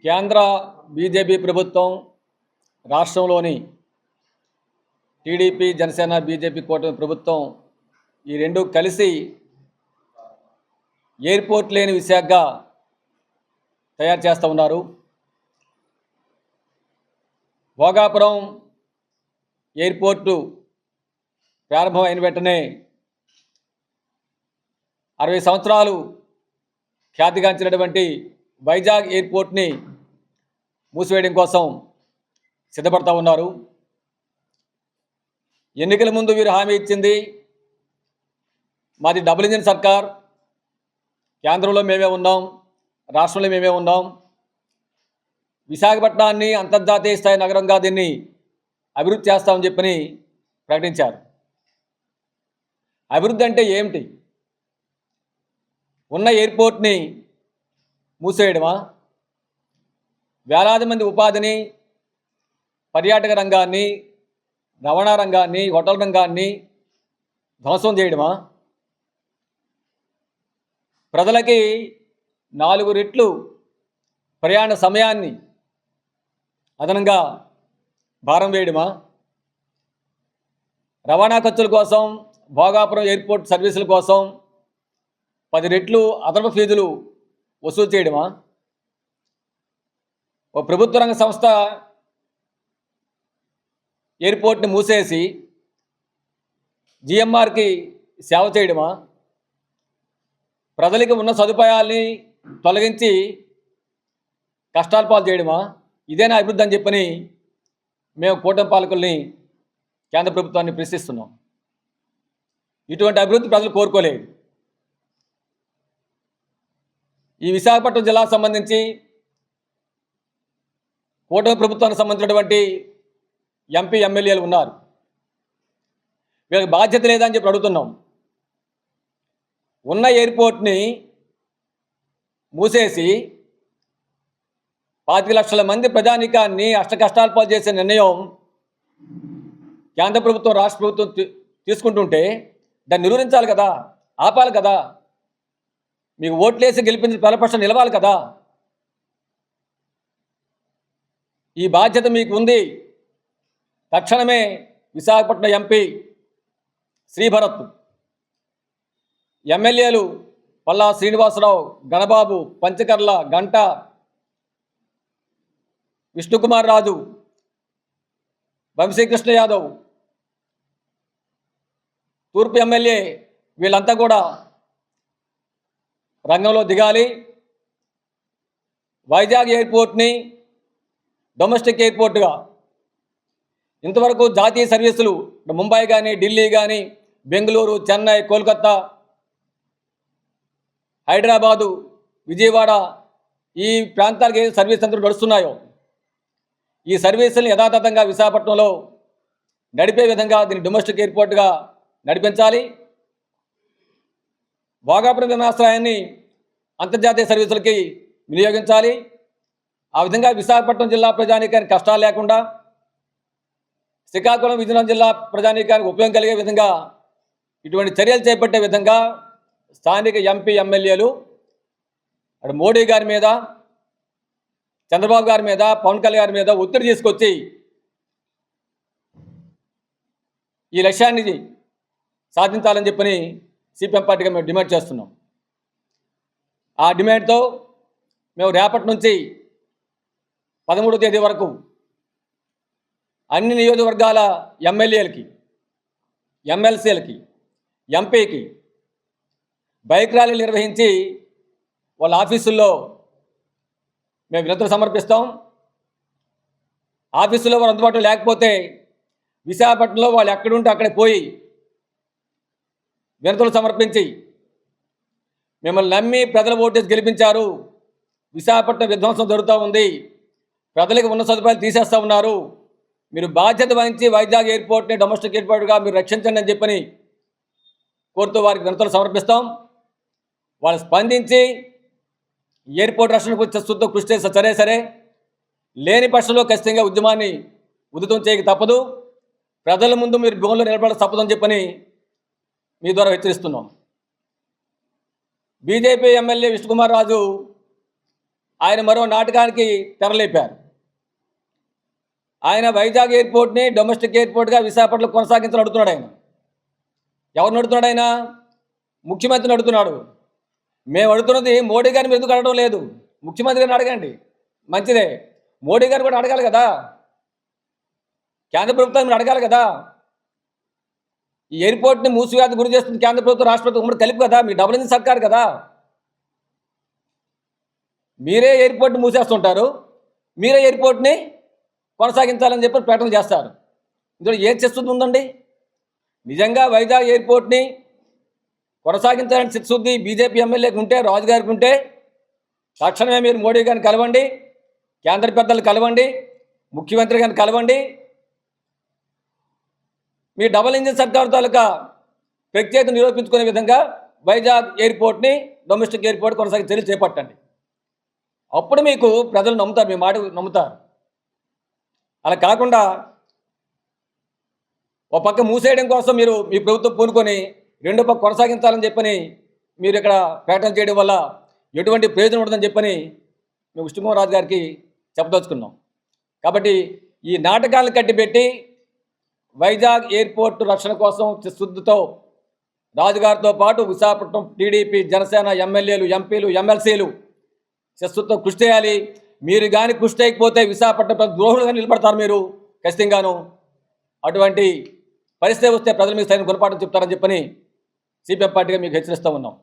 కేంద్ర బీజేపీ ప్రభుత్వం రాష్ట్రంలోని టీడీపీ జనసేన బీజేపీ కూటమి ప్రభుత్వం ఈ రెండు కలిసి ఎయిర్పోర్ట్ లేని విశాఖగా తయారు చేస్తూ ఉన్నారు. భోగాపురం ఎయిర్పోర్టు ప్రారంభమైన వెంటనే 60 సంవత్సరాలు ఖ్యాతిగాంచినటువంటి వైజాగ్ ఎయిర్పోర్ట్ని మూసివేయడం కోసం సిద్ధపడతా ఉన్నారు. ఎన్నికల ముందు వీరు హామీ ఇచ్చింది మాది డబుల్ ఇంజిన్ సర్కార్, కేంద్రంలో మేమే ఉన్నాం, రాష్ట్రంలో మేమే ఉన్నాం, విశాఖపట్నాన్ని అంతర్జాతీయ స్థాయి నగరంగా దీన్ని అభివృద్ధి చేస్తామని చెప్పని ప్రకటించారు. అభివృద్ధి అంటే ఏమిటి? ఉన్న ఎయిర్పోర్ట్ని మూసేయడమా? వేలాది మంది ఉపాధిని, పర్యాటక రంగాన్ని, రవాణా రంగాన్ని, హోటల్ రంగాన్ని ధ్వంసం చేయడమా? ప్రజలకి 4 రెట్లు ప్రయాణ సమయాన్ని అదనంగా భారం వేయడమా? రవాణా ఖర్చుల కోసం, భోగాపురం ఎయిర్పోర్ట్ సర్వీసుల కోసం 10 రెట్లు అదనపు ఫీజులు వసూలు చేయడమా? ఓ ప్రభుత్వ రంగ సంస్థ ఎయిర్పోర్ట్ని మూసేసి జిఎంఆర్కి సేవ చేయడమా? ప్రజలకు ఉన్న సదుపాయాల్ని తొలగించి కష్టాల పాలు చేయడమా? ఇదేనా అభివృద్ధి అని చెప్పని మేము కూటమి పాలకుల్ని, కేంద్ర ప్రభుత్వాన్ని ప్రశ్నిస్తున్నాం. ఇటువంటి అభివృద్ధి ప్రజలు కోరుకోలేదు. ఈ విశాఖపట్నం జిల్లాకు సంబంధించి కూటమి ప్రభుత్వానికి సంబంధించినటువంటి ఎంపీ ఎమ్మెల్యేలు ఉన్నారు. వీళ్ళకి బాధ్యత లేదని చెప్పి అడుగుతున్నాం. ఉన్న ఎయిర్పోర్ట్ని మూసేసి 25 లక్షల మంది ప్రజానీకాన్ని అష్టకష్టాలు పాలు చేసే నిర్ణయం కేంద్ర ప్రభుత్వం, రాష్ట్ర ప్రభుత్వం తీసుకుంటుంటే దాన్ని నిరూపించాలి కదా, ఆపాలి కదా. మీకు ఓట్లేసి గెలిపించిన ప్రజలపక్షం నిలవాలి కదా. ఈ బాధ్యత మీకు ఉంది. తక్షణమే విశాఖపట్నం ఎంపీ శ్రీభరత్, ఎమ్మెల్యేలు పల్లా శ్రీనివాసరావు, గణబాబు, పంచకర్ల, గంట, విష్ణుకుమార్ రాజు, వంశీకృష్ణ యాదవ్, తూర్పు ఎమ్మెల్యే వీళ్ళంతా కూడా రంగంలో దిగాలి. వైజాగ్ ఎయిర్పోర్ట్ని డొమెస్టిక్ ఎయిర్పోర్ట్గా, ఇంతవరకు జాతీయ సర్వీసులు ముంబై కానీ, ఢిల్లీ కానీ, బెంగళూరు, చెన్నై, కోల్కతా, హైదరాబాదు, విజయవాడ ఈ ప్రాంతాలకి సర్వీస్ అందరూ నడుస్తున్నాయో ఈ సర్వీసుల్ని యథాతథంగా విశాఖపట్నంలో నడిపే విధంగా దీన్ని డొమెస్టిక్ ఎయిర్పోర్ట్గా నడిపించాలి. భోగాపురం విమానాశ్రయాన్ని అంతర్జాతీయ సర్వీసులకి వినియోగించాలి. ఆ విధంగా విశాఖపట్నం జిల్లా ప్రజానీకానికి కష్టాలు లేకుండా, శ్రీకాకుళం, విజయనగరం జిల్లా ప్రజానీకానికి ఉపయోగం కలిగే విధంగా ఇటువంటి చర్యలు చేపట్టే విధంగా స్థానిక ఎంపీ ఎమ్మెల్యేలు అటు మోడీ గారి మీద, చంద్రబాబు గారి మీద, పవన్ కళ్యాణ్ గారి మీద ఒత్తిడి తీసుకొచ్చి ఈ లక్ష్యాన్ని సాధించాలని చెప్పని సిపిఎం పార్టీగా మేము డిమాండ్ చేస్తున్నాం. ఆ డిమాండ్తో మేము రేపటి నుంచి 13వ తేదీ వరకు అన్ని నియోజకవర్గాల ఎమ్మెల్యేలకి, ఎమ్మెల్సీలకి, ఎంపీకి బైక్ ర్యాలీలు నిర్వహించి వాళ్ళ ఆఫీసుల్లో మేము వినతులు సమర్పిస్తాం. ఆఫీసులో వారు అందుబాటులో లేకపోతే విశాఖపట్నంలో వాళ్ళు ఎక్కడుంటే అక్కడికి పోయి వినతులు సమర్పించి మిమ్మల్ని నమ్మి ప్రజల ఓటేసి గెలిపించారు, విశాఖపట్నం విధ్వంసం జరుగుతూ ఉంది, ప్రజలకు ఉన్న సదుపాయాలు తీసేస్తూ ఉన్నారు, మీరు బాధ్యత వహించి వైజాగ్ ఎయిర్పోర్ట్ని డొమెస్టిక్ ఎయిర్పోర్ట్గా మీరు రక్షించండి అని చెప్పని కోరుతూ వారికి వినతులు సమర్పిస్తాం. వాళ్ళు స్పందించి ఎయిర్పోర్ట్ రక్షణకు శుద్ధ కృషి చేస్తే సరే, లేని పక్షంలో ఖచ్చితంగా ఉద్యమాన్ని ఉధృతం చేయక తప్పదు. ప్రజల ముందు మీరు భూముల్లో నిలబడ తప్పదని చెప్పని మీ ద్వారా హెచ్చరిస్తున్నాం. బీజేపీ ఎమ్మెల్యే విష్ణుకుమార్ రాజు ఆయన మరో నాటకానికి తెరలేపారు. ఆయన వైజాగ్ ఎయిర్పోర్ట్ని డొమెస్టిక్ ఎయిర్పోర్ట్గా విశాఖపట్నంలో కొనసాగించాలని అడుగుతున్నాడు. ఆయన ఎవరిని అడుగుతున్నాడు? ఆయన ముఖ్యమంత్రిని అడుగుతున్నాడు. మేము అడుగుతున్నది మోడీ గారిని ఎందుకు అడగడం లేదు, ముఖ్యమంత్రి గారిని అడగండి, మంచిదే. మోడీ గారు కూడా అడగాలి కదా, కేంద్ర ప్రభుత్వం మీరు అడగాలి కదా. ఈ ఎయిర్పోర్ట్ని మూసివేత గురి చేస్తుంది కేంద్ర ప్రభుత్వం, రాష్ట్ర ప్రభుత్వం ఉమ్మడి కలిపి కదా, మీ డబుల్ ఇంజిన్ సర్కార్ కదా. మీరే ఎయిర్పోర్ట్ని మూసేస్తుంటారు, మీరే ఎయిర్పోర్ట్ని కొనసాగించాలని చెప్పి ప్రకటన చేస్తారు. ఇందులో ఏం చేస్తుంది ఉందండి? నిజంగా వైజాగ్ ఎయిర్పోర్ట్ని కొనసాగించాలని చిత్తశుద్ధి బీజేపీ ఎమ్మెల్యేకి ఉంటే, రాజు గారికి ఉంటే, తక్షణమే మీరు మోడీ గారిని కలవండి, కేంద్ర పెద్దలు కలవండి, ముఖ్యమంత్రి గారిని కలవండి. మీ డబుల్ ఇంజిన్ సర్కారు తాలూకా ప్రత్యేకత నిరూపించుకునే విధంగా వైజాగ్ ఎయిర్పోర్ట్ని డొమెస్టిక్ ఎయిర్పోర్ట్ కొనసాగి చర్యలు చేపట్టండి. అప్పుడు మీకు ప్రజలు నమ్ముతారు, మీ మాట నమ్ముతారు. అలా కాకుండా ఒక పక్క మూసేయడం కోసం మీరు మీ ప్రభుత్వం పూనుకొని రెండో పక్క కొనసాగించాలని చెప్పని మీరు ఇక్కడ ప్రకటన చేయడం వల్ల ఎటువంటి ప్రయోజనం ఉండదని చెప్పని మేము విష్ణుకుమార్ రాజు గారికి చెప్పదలుచుకున్నాం. కాబట్టి ఈ నాటకాలను కట్టిపెట్టి వైజాగ్ ఎయిర్పోర్ట్ రక్షణ కోసం చిత్తశుద్ధితో రాజుగారితో పాటు విశాఖపట్నం టీడీపీ, జనసేన ఎమ్మెల్యేలు, ఎంపీలు, ఎమ్మెల్సీలు చిత్తశుద్ధితో కృషి చేయాలి. మీరు కానీ కృషి చేయకపోతే విశాఖపట్నం ద్రోహులుగా నిలబడతారు మీరు ఖచ్చితంగాను. అటువంటి పరిస్థితి వస్తే ప్రజలు మీకు సరైన గుణపాఠం చెప్తారని చెప్పని సిపిఎం పార్టీగా మీకు హెచ్చరిస్తూ ఉన్నాం.